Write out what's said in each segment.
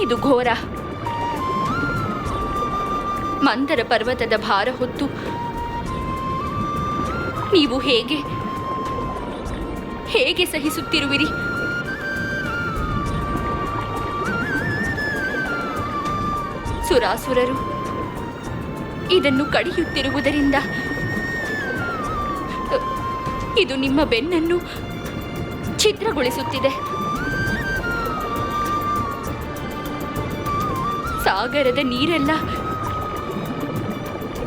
ಏನಿದು ಘೋರ? ಮಂದರ ಪರ್ವತದ ಭಾರ ಹೊತ್ತು ನೀವು ಹೇಗೆ ಸಹಿಸುತ್ತಿರುವಿರಿ? ಸುರಾಸುರರು ಇದನ್ನು ಕಡಿಯುತ್ತಿರುವುದರಿಂದ ಇದು ನಿಮ್ಮ ಬೆನ್ನನ್ನು ಛಿದ್ರಗೊಳಿಸುತ್ತಿದೆ. ಸಾಗರದ ನೀರೆಲ್ಲ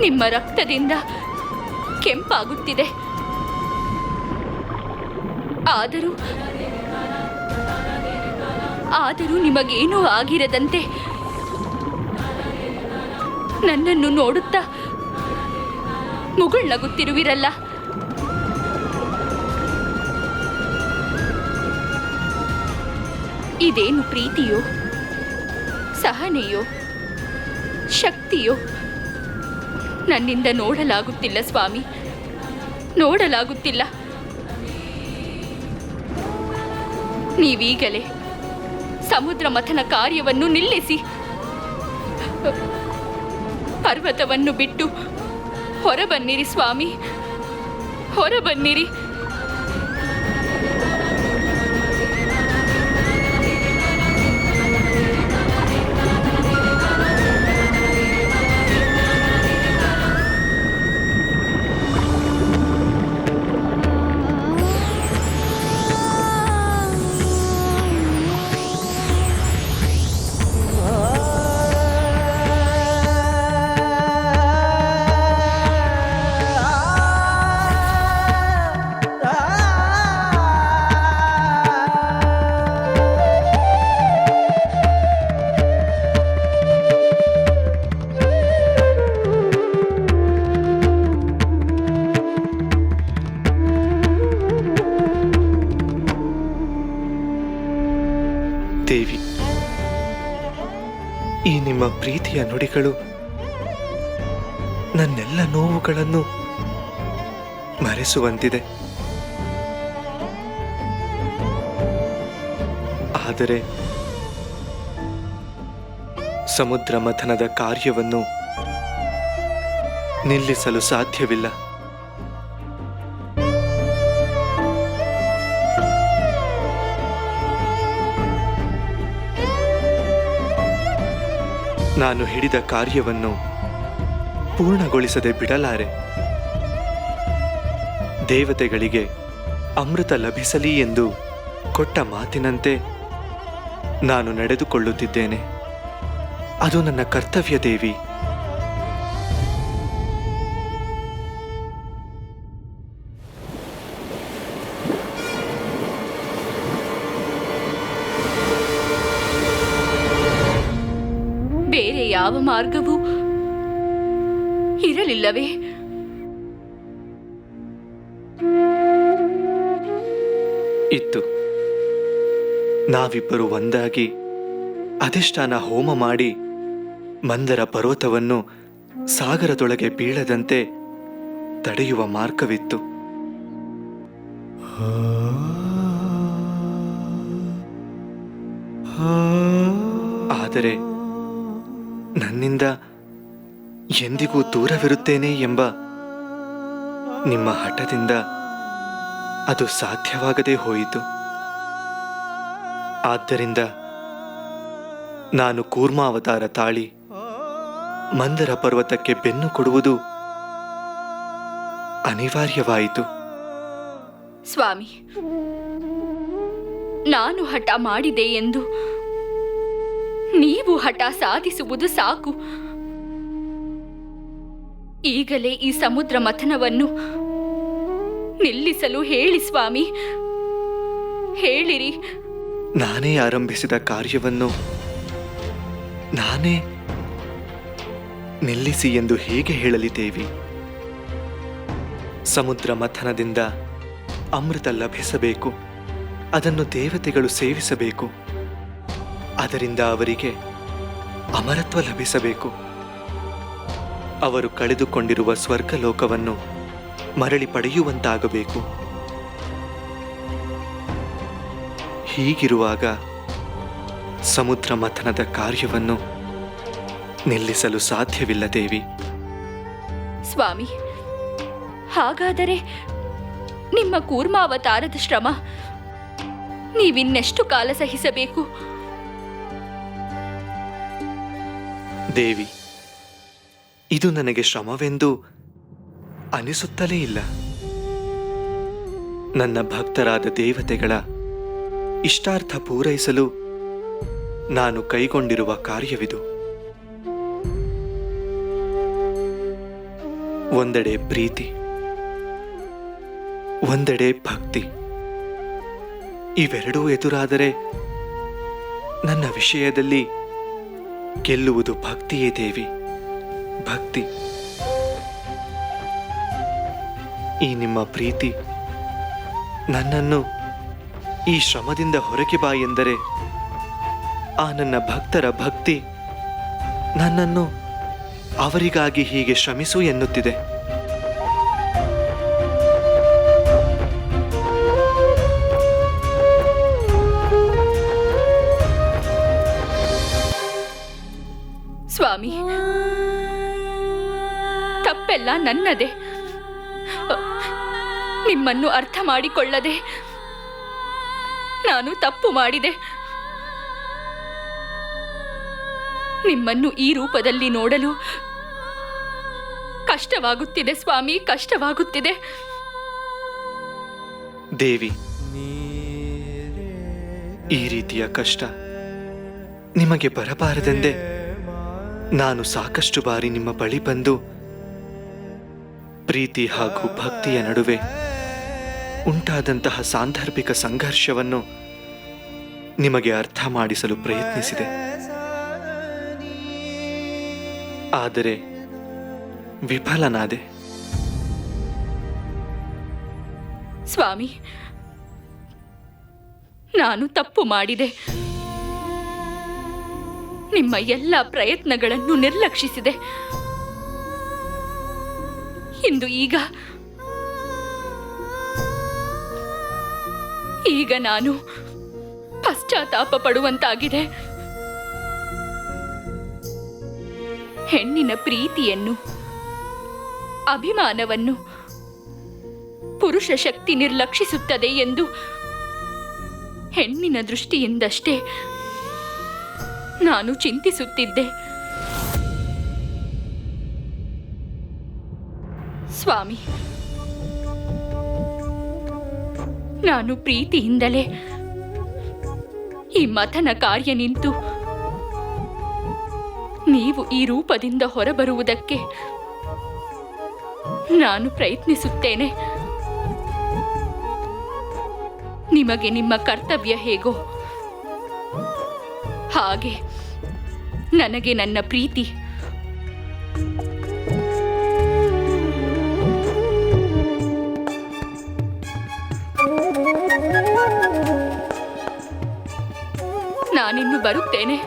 ನಿಮ್ಮ ರಕ್ತದಿಂದ ಕೆಂಪಾಗುತ್ತಿದೆ. ಆದರೂ ನಿಮಗೇನೂ ಆಗಿರದಂತೆ ನನ್ನನ್ನು ನೋಡುತ್ತಾ ಮುಗುಳ್ನಗುತ್ತಿರುವಿರಲ್ಲ. ಇದೇನು ಪ್ರೀತಿಯೋ, ಸಹನೆಯೋ, ಶಕ್ತಿಯೋ? ನನ್ನಿಂದ ನೋಡಲಾಗುತ್ತಿಲ್ಲ ಸ್ವಾಮಿ, ನೋಡಲಾಗುತ್ತಿಲ್ಲ. ನೀವೀಗಲೇ ಸಮುದ್ರ ಮಥನ ಕಾರ್ಯವನ್ನು ನಿಲ್ಲಿಸಿ ಪರ್ವತವನ್ನು ಬಿಟ್ಟು ಹೊರಬನ್ನಿರಿ ಸ್ವಾಮಿ, ಹೊರಬನ್ನಿರಿ. ದೇವಿ, ಈ ನಿಮ್ಮ ಪ್ರೀತಿಯ ನುಡಿಗಳು ನನ್ನೆಲ್ಲ ನೋವುಗಳನ್ನು ಮರೆಸುವಂತಿದೆ. ಆದರೆ ಸಮುದ್ರ ಮಥನದ ಕಾರ್ಯವನ್ನು ನಿಲ್ಲಿಸಲು ಸಾಧ್ಯವಿಲ್ಲ. ನಾನು ಹಿಡಿದ ಕಾರ್ಯವನ್ನು ಪೂರ್ಣಗೊಳಿಸದೆ ಬಿಡಲಾರೆ. ದೇವತೆಗಳಿಗೆ ಅಮೃತ ಲಭಿಸಲಿ ಎಂದು ಕೊಟ್ಟ ಮಾತಿನಂತೆ ನಾನು ನಡೆದುಕೊಳ್ಳುತ್ತಿದ್ದೇನೆ. ಅದು ನನ್ನ ಕರ್ತವ್ಯ ದೇವಿ. ಬೇರೆ ಯಾವ ಮಾರ್ಗವೂ ಇರಲಿಲ್ಲವೇ? ಇತ್ತು. ನಾವಿಬ್ಬರು ಒಂದಾಗಿ ಅಧಿಷ್ಠಾನ ಹೋಮ ಮಾಡಿ ಮಂದರ ಪರ್ವತವನ್ನು ಸಾಗರದೊಳಗೆ ಬೀಳದಂತೆ ತಡೆಯುವ ಮಾರ್ಗವಿತ್ತು. ಆದರೆ ನನ್ನಿಂದ ಎಂದಿಗೂ ದೂರವಿರುತ್ತೇನೆ ಎಂಬ ನಿಮ್ಮ ಹಠದಿಂದ ಅದು ಸಾಧ್ಯವಾಗದೇ ಹೋಯಿತು. ಆದ್ದರಿಂದ ನಾನು ಕೂರ್ಮಾವತಾರ ತಾಳಿ ಮಂದರ ಪರ್ವತಕ್ಕೆ ಬೆನ್ನು ಕೊಡುವುದು ಅನಿವಾರ್ಯವಾಯಿತು. ಸ್ವಾಮಿ, ನಾನು ಹಠ ಮಾಡಿದೆ ಎಂದು ನೀವು ಹಠ ಸಾಧಿಸುವುದು ಸಾಕು. ಈಗಲೇ ಈ ಸಮುದ್ರ ಮಥನವನ್ನು ನಿಲ್ಲಿಸಲು ಹೇಳಿ ಸ್ವಾಮಿ, ಹೇಳಿರಿ. ನಾನೇ ಆರಂಭಿಸಿದ ಕಾರ್ಯವನ್ನು ನಾನೇ ನಿಲ್ಲಿಸಿ ಎಂದು ಹೇಗೆ ಹೇಳಲಿ ದೇವಿ? ಸಮುದ್ರ ಮಥನದಿಂದ ಅಮೃತ ಲಭಿಸಬೇಕು, ಅದನ್ನು ದೇವತೆಗಳು ಸೇವಿಸಬೇಕು, ಅದರಿಂದ ಅವರಿಗೆ ಅಮರತ್ವ ಲಭಿಸಬೇಕು, ಅವರು ಕಳೆದುಕೊಂಡಿರುವ ಸ್ವರ್ಗಲೋಕವನ್ನು ಮರಳಿ ಪಡೆಯುವಂತಾಗಬೇಕು. ಹೀಗಿರುವಾಗ ಸಮುದ್ರ ಮಥನದ ಕಾರ್ಯವನ್ನು ನಿಲ್ಲಿಸಲು ಸಾಧ್ಯವಿಲ್ಲ ದೇವಿ. ಸ್ವಾಮಿ, ಹಾಗಾದರೆ ನಿಮ್ಮ ಕೂರ್ಮಾವತಾರದ ಶ್ರಮ ನೀವಿನ್ನೆಷ್ಟು ಕಾಲ ಸಹಿಸಬೇಕು? ದೇವಿ, ಇದು ನನಗೆ ಶ್ರಮವೆಂದು ಅನಿಸುತ್ತಲೇ ಇಲ್ಲ. ನನ್ನ ಭಕ್ತರಾದ ದೇವತೆಗಳ ಇಷ್ಟಾರ್ಥ ಪೂರೈಸಲು ನಾನು ಕೈಗೊಂಡಿರುವ ಕಾರ್ಯವಿದು. ಒಂದೆಡೆ ಪ್ರೀತಿ, ಒಂದೆಡೆ ಭಕ್ತಿ, ಇವೆರಡೂ ಎದುರಾದರೆ ನನ್ನ ವಿಷಯದಲ್ಲಿ ಗೆಲ್ಲುವುದು ಭಕ್ತಿಯೇ ದೇವಿ, ಭಕ್ತಿ. ಈ ನಿಮ್ಮ ಪ್ರೀತಿ ನನ್ನನ್ನು ಈ ಶ್ರಮದಿಂದ ಹೊರಗೆ ಬಾ ಎಂದರೆ, ಆ ನನ್ನ ಭಕ್ತರ ಭಕ್ತಿ ನನ್ನನ್ನು ಅವರಿಗಾಗಿ ಹೀಗೆ ಶ್ರಮಿಸು ಎನ್ನುತ್ತಿದೆ. ಸ್ವಾಮಿ, ತಪ್ಪೆಲ್ಲ ನನ್ನದೇ. ನಿಮ್ಮನ್ನು ಅರ್ಥ ಮಾಡಿಕೊಳ್ಳದೆ ನಾನು ತಪ್ಪು ಮಾಡಿದೆ. ನಿಮ್ಮನ್ನು ಈ ರೂಪದಲ್ಲಿ ನೋಡಲು ಕಷ್ಟವಾಗುತ್ತಿದೆ ಸ್ವಾಮಿ, ಕಷ್ಟವಾಗುತ್ತಿದೆ. ದೇವಿ, ಈ ರೀತಿಯ ಕಷ್ಟ ನಿಮಗೆ ಬರಬಾರದೆಂದೇ ನಾನು ಸಾಕಷ್ಟು ಬಾರಿ ನಿಮ್ಮ ಬಳಿ ಬಂದು ಪ್ರೀತಿ ಹಾಗೂ ಭಕ್ತಿಯ ನಡುವೆ ಉಂಟಾದಂತಹ ಸಾಂದರ್ಭಿಕ ಸಂಘರ್ಷವನ್ನು ನಿಮಗೆ ಅರ್ಥ ಮಾಡಿಸಲು ಪ್ರಯತ್ನಿಸಿದೆ. ಆದರೆ ವಿಫಲನಾದೆ. ಸ್ವಾಮಿ, ನಾನು ತಪ್ಪು ಮಾಡಿದೆ. ನಿಮ್ಮ ಎಲ್ಲ ಪ್ರಯತ್ನಗಳನ್ನು ನಿರ್ಲಕ್ಷಿಸಿದೆ. ಇಂದು ಈಗ ನಾನು ಪಶ್ಚಾತ್ತಾಪ ಪಡುವಂತಾಗಿದೆ. ಹೆಣ್ಣಿನ ಪ್ರೀತಿಯನ್ನು, ಅಭಿಮಾನವನ್ನು ಪುರುಷ ಶಕ್ತಿ ನಿರ್ಲಕ್ಷಿಸುತ್ತದೆ ಎಂದು ಹೆಣ್ಣಿನ ದೃಷ್ಟಿಯಿಂದಷ್ಟೇ ನಾನು ಚಿಂತಿಸುತ್ತಿದ್ದೆ. ಸ್ವಾಮಿ, ನಾನು ಪ್ರೀತಿಯಿಂದಲೇ ಈ ಮಥನ ಕಾರ್ಯ ನಿಂತು ನೀವು ಈ ರೂಪದಿಂದ ಹೊರಬರುವುದಕ್ಕೆ ನಾನು ಪ್ರಯತ್ನಿಸುತ್ತೇನೆ. ನಿಮಗೆ ನಿಮ್ಮ ಕರ್ತವ್ಯ ಹೇಗೋ ಹಾಗೆ ನನಗೆ ನನ್ನ ಪ್ರೀತಿ. ನಾನಿನ್ನು ಬರುತ್ತೇನೆ.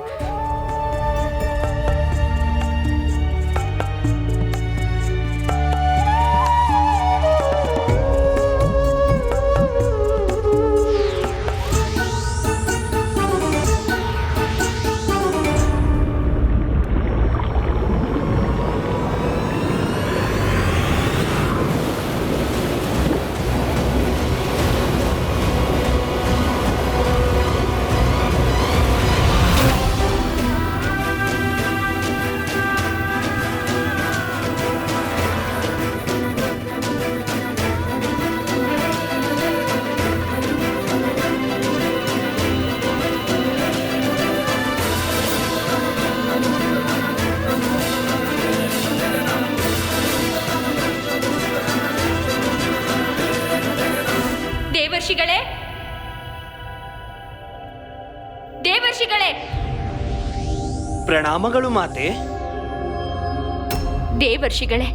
ದೇವರ್ಷಿಗಳೇ, ದೇವರ್ಷಿಗಳೇ, ಪ್ರಣಾಮಗಳು ಮಾತೆ. ದೇವರ್ಷಿಗಳೇ,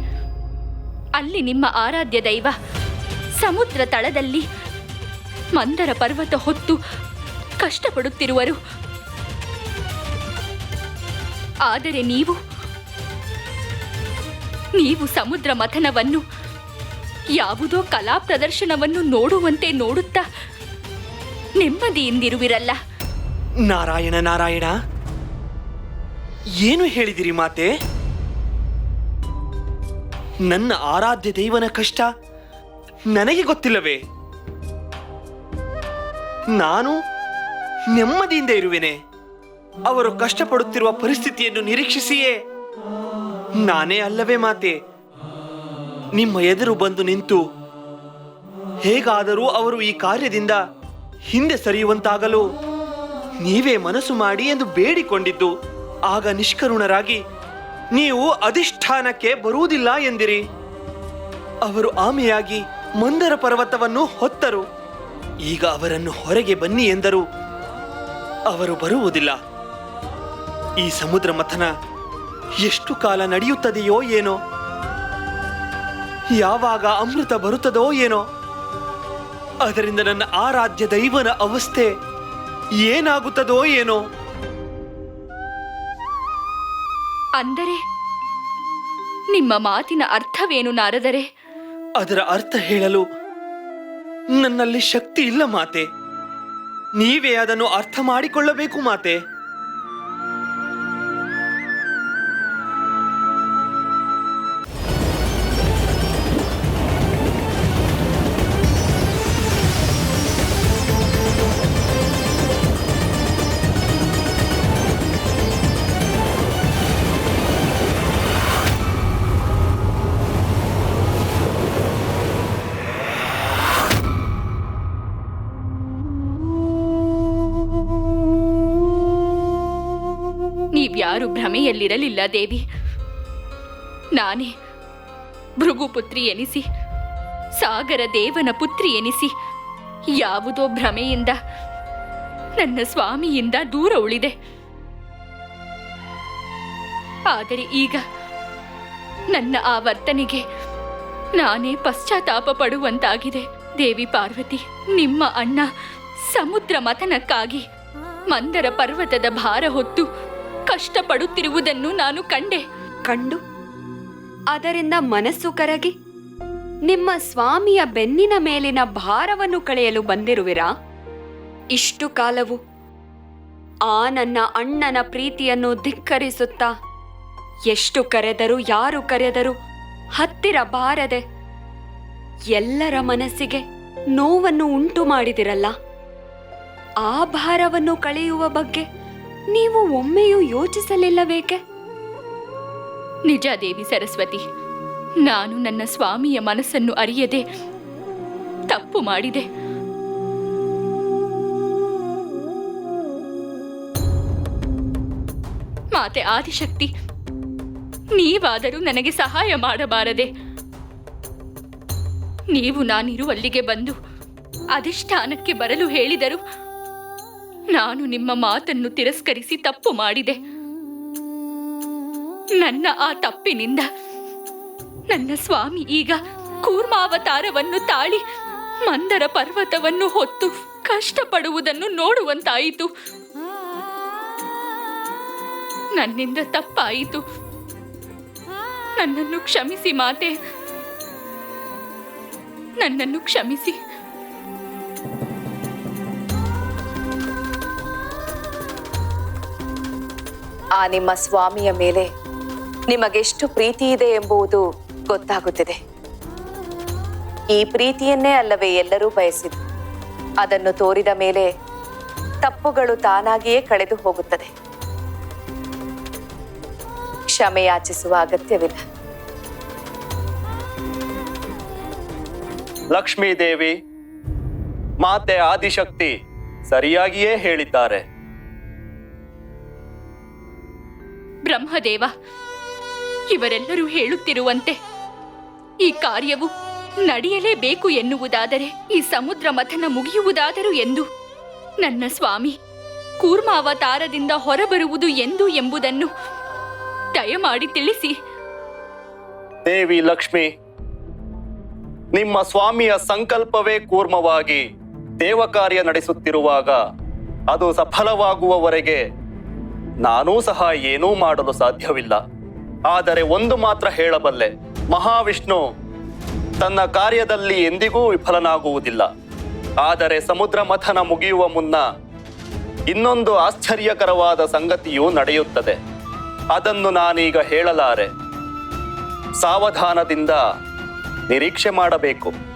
ಅಲ್ಲಿ ನಿಮ್ಮ ಆರಾಧ್ಯ ದೈವ ಸಮುದ್ರ ತಳದಲ್ಲಿ ಮಂದರ ಪರ್ವತ ಹೊತ್ತು ಕಷ್ಟಪಡುತ್ತಿರುವರು. ಆದರೆ ನೀವು ಸಮುದ್ರ ಮಥನವನ್ನು ಯಾವುದೋ ಕಲಾ ಪ್ರದರ್ಶನವನ್ನು ನೋಡುವಂತೆ ನೋಡುತ್ತಾ ನೆಮ್ಮದಿಯಿಂದಿರುವಿರಲ್ಲ. ನಾರಾಯಣ ನಾರಾಯಣ, ಏನು ಹೇಳಿದಿರಿ ಮಾತೆ? ನನ್ನ ಆರಾಧ್ಯ ದೈವನ ಕಷ್ಟ ನನಗೆ ಗೊತ್ತಿಲ್ಲವೇ? ನಾನು ನೆಮ್ಮದಿಯಿಂದ ಇರುವೆನೆ. ಅವರು ಕಷ್ಟಪಡುತ್ತಿರುವ ಪರಿಸ್ಥಿತಿಯನ್ನು ನಿರೀಕ್ಷಿಸಿಯೇ ನಾನೇ ಅಲ್ಲವೇ ಮಾತೆ ನಿಮ್ಮ ಎದುರು ಬಂದು ನಿಂತು ಹೇಗಾದರೂ ಅವರು ಈ ಕಾರ್ಯದಿಂದ ಹಿಂದೆ ಸರಿಯುವಂತಾಗಲು ನೀವೇ ಮನಸ್ಸು ಮಾಡಿ ಎಂದು ಬೇಡಿಕೊಂಡಿದ್ದು. ಆಗ ನಿಷ್ಕರುಣರಾಗಿ ನೀವು ಅಧಿಷ್ಠಾನಕ್ಕೆ ಬರುವುದಿಲ್ಲ ಎಂದಿರಿ. ಅವರು ಆಮೆಯಾಗಿ ಮಂದರ ಪರ್ವತವನ್ನು ಹೊತ್ತರು. ಈಗ ಅವರನ್ನು ಹೊರಗೆ ಬನ್ನಿ ಎಂದರು. ಅವರು ಬರುವುದಿಲ್ಲ. ಈ ಸಮುದ್ರ ಮಥನ ಎಷ್ಟು ಕಾಲ ನಡೆಯುತ್ತದೆಯೋ ಏನೋ, ಯಾವಾಗ ಅಮೃತ ಬರುತ್ತದೋ ಏನೋ. ಅದರಿಂದ ನನ್ನ ಆರಾಧ್ಯ ದೈವನ ಅವಸ್ಥೆ ಏನಾಗುತ್ತದೋ ಏನೋ. ಅಂದರೆ ನಿಮ್ಮ ಮಾತಿನ ಅರ್ಥವೇನು ನಾರದರೆ? ಅದರ ಅರ್ಥ ಹೇಳಲು ನನ್ನಲ್ಲಿ ಶಕ್ತಿ ಇಲ್ಲ ಮಾತೆ. ನೀವೇ ಅದನ್ನು ಅರ್ಥ ಮಾಡಿಕೊಳ್ಳಬೇಕು ಮಾತೆ. ನೀವ್ಯಾರು ಭ್ರಮೆಯಲ್ಲಿರಲಿಲ್ಲ ದೇವಿ. ನಾನೇ ಭೃಗುಪುತ್ರಿ ಎನಿಸಿ, ಸಾಗರ ದೇವನ ಪುತ್ರಿ ಎನಿಸಿ ಯಾವುದೋ ಭ್ರಮೆಯಿಂದ ನನ್ನ ಸ್ವಾಮಿಯಿಂದ ದೂರ ಉಳಿದೆ. ಆದರೆ ಈಗ ನನ್ನ ಆ ವರ್ತನೆಗೆ ನಾನೇ ಪಶ್ಚಾತ್ತಾಪ ಪಡುವಂತಾಗಿದೆ. ದೇವಿ ಪಾರ್ವತಿ, ನಿಮ್ಮ ಅಣ್ಣ ಸಮುದ್ರ ಮಥನಕ್ಕಾಗಿ ಮಂದರ ಪರ್ವತದ ಭಾರ ಹೊತ್ತು ಕಷ್ಟಪಡುತ್ತಿರುವುದನ್ನು ನಾನು ಕಂಡು ಅದರಿಂದ ಮನಸ್ಸು ಕರಗಿ ನಿಮ್ಮ ಸ್ವಾಮಿಯ ಬೆನ್ನಿನ ಮೇಲಿನ ಭಾರವನ್ನು ಕಳೆಯಲು ಬಂದಿರುವಿರಾ? ಇಷ್ಟು ಕಾಲವು ಆ ನನ್ನ ಅಣ್ಣನ ಪ್ರೀತಿಯನ್ನು ಧಿಕ್ಕರಿಸುತ್ತಾ ಎಷ್ಟು ಕರೆದರೂ ಯಾರು ಕರೆದರೂ ಹತ್ತಿರ ಬಾರದೆ ಎಲ್ಲರ ಮನಸ್ಸಿಗೆ ನೋವನ್ನು ಉಂಟು ಮಾಡಿದಿರಲ್ಲ. ಆ ಭಾರವನ್ನು ಕಳೆಯುವ ಬಗ್ಗೆ ನೀವು ಒಮ್ಮೆಯೂ ಯೋಚಿಸಲಿಲ್ಲಬೇಕೆ? ನಿಜ ದೇವಿ ಸರಸ್ವತಿ, ನಾನು ನನ್ನ ಸ್ವಾಮಿಯ ಮನಸ್ಸನ್ನು ಅರಿಯದೆ ತಪ್ಪು ಮಾಡಿದೆ. ಮಾತೆ ಆದಿಶಕ್ತಿ, ನೀವಾದರೂ ನನಗೆ ಸಹಾಯ ಮಾಡಬಾರದೆ? ನೀವು ನಾನಿರುವಲ್ಲಿಗೆ ಬಂದು ಅಧಿಷ್ಠಾನಕ್ಕೆ ಬರಲು ಹೇಳಿದರು. ನಾನು ನಿಮ್ಮ ಮಾತನ್ನು ತಿರಸ್ಕರಿಸಿ ತಪ್ಪು ಮಾಡಿದೆ. ನನ್ನ ಆ ತಪ್ಪಿನಿಂದ ನನ್ನ ಸ್ವಾಮಿ ಈಗ ಕೂರ್ಮಾವತಾರವನ್ನು ತಾಳಿ ಮಂದರ ಪರ್ವತವನ್ನು ಹೊತ್ತು ಕಷ್ಟಪಡುವುದನ್ನು ನೋಡುವಂತಾಯಿತು. ನನ್ನಿಂದ ತಪ್ಪಾಯಿತು. ನನ್ನನ್ನು ಕ್ಷಮಿಸಿ ಮಾತೆ, ನನ್ನನ್ನು ಕ್ಷಮಿಸಿ. ಆ ನಿಮ್ಮ ಸ್ವಾಮಿಯ ಮೇಲೆ ನಿಮಗೆಷ್ಟು ಪ್ರೀತಿ ಇದೆ ಎಂಬುದು ಗೊತ್ತಾಗುತ್ತಿದೆ. ಈ ಪ್ರೀತಿಯನ್ನೇ ಅಲ್ಲವೇ ಎಲ್ಲರೂ ಬಯಸಿದ್ರು. ಅದನ್ನು ತೋರಿದ ಮೇಲೆ ತಪ್ಪುಗಳು ತಾನಾಗಿಯೇ ಕಳೆದು ಹೋಗುತ್ತದೆ. ಕ್ಷಮೆ ಯಾಚಿಸುವ ಅಗತ್ಯವಿಲ್ಲ. ಲಕ್ಷ್ಮೀ ದೇವಿ, ಮಾತೆ ಆದಿಶಕ್ತಿ ಸರಿಯಾಗಿಯೇ ಹೇಳಿದ್ದಾರೆ. ಬ್ರಹ್ಮದೇವ, ಇವರೆಲ್ಲರೂ ಹೇಳುತ್ತಿರುವಂತೆ ಈ ಕಾರ್ಯವು ನಡೆಯಲೇಬೇಕು ಎನ್ನುವುದಾದರೆ, ಈ ಸಮುದ್ರ ಮಥನ ಮುಗಿಯುವುದಾದರೂ ಎಂದು, ನನ್ನ ಸ್ವಾಮಿ ಕೂರ್ಮಾವತಾರದಿಂದ ಹೊರಬರುವುದು ಎಂದು ಎಂಬುದನ್ನು ದಯಮಾಡಿ ತಿಳಿಸಿ. ದೇವಿ ಲಕ್ಷ್ಮಿ, ನಿಮ್ಮ ಸ್ವಾಮಿಯ ಸಂಕಲ್ಪವೇ ಕೂರ್ಮವಾಗಿ ದೇವ ಕಾರ್ಯ ನಡೆಸುತ್ತಿರುವಾಗ ಅದು ಸಫಲವಾಗುವವರೆಗೆ ನಾನೂ ಸಹ ಏನೂ ಮಾಡಲು ಸಾಧ್ಯವಿಲ್ಲ. ಆದರೆ ಒಂದು ಮಾತ್ರ ಹೇಳಬಲ್ಲೆ, ಮಹಾವಿಷ್ಣು ತನ್ನ ಕಾರ್ಯದಲ್ಲಿ ಎಂದಿಗೂ ವಿಫಲನಾಗುವುದಿಲ್ಲ. ಆದರೆ ಸಮುದ್ರ ಮಥನ ಮುಗಿಯುವ ಮುನ್ನ ಇನ್ನೊಂದು ಆಶ್ಚರ್ಯಕರವಾದ ಸಂಗತಿಯು ನಡೆಯುತ್ತದೆ. ಅದನ್ನು ನಾನೀಗ ಹೇಳಲಾರೆ. ಸಾವಧಾನದಿಂದ ನಿರೀಕ್ಷೆ ಮಾಡಬೇಕು.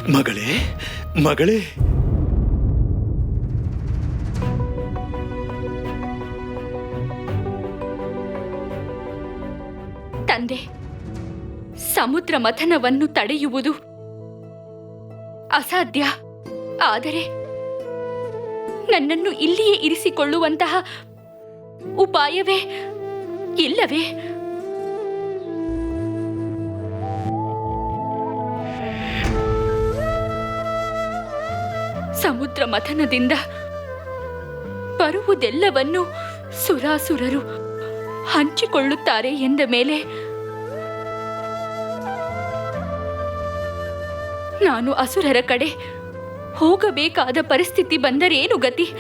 ಮಗಳೇ, ಮಗಳೇ, ತಂದೆ, ಸಮುದ್ರ ಮಥನವನ್ನು ತಡೆಯುವುದು ಅಸಾಧ್ಯ. ಆದರೆ ನನ್ನನ್ನು ಇಲ್ಲಿಯೇ ಇರಿಸಿಕೊಳ್ಳುವಂತಹ ಉಪಾಯವೇ ಇಲ್ಲವೇ? ಸಮುದ್ರ ಮಥನದಿಂದ ಬರುವುದೆಲ್ಲವನ್ನು ಸುರಾಸುರರು ಹಂಚಿಕೊಳ್ಳುತ್ತಾರೆ ಎಂದ ಮೇಲೆ ನಾನು ಅಸುರರ ಕಡೆ ಹೋಗಬೇಕಾದ ಪರಿಸ್ಥಿತಿ ಬಂದರೇನು ಗತಿ?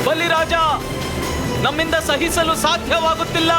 ಬಲಿರಾಜ, ನಮ್ಮಿಂದ ಸಹಿಸಲು ಸಾಧ್ಯವಾಗುತ್ತಿಲ್ಲ.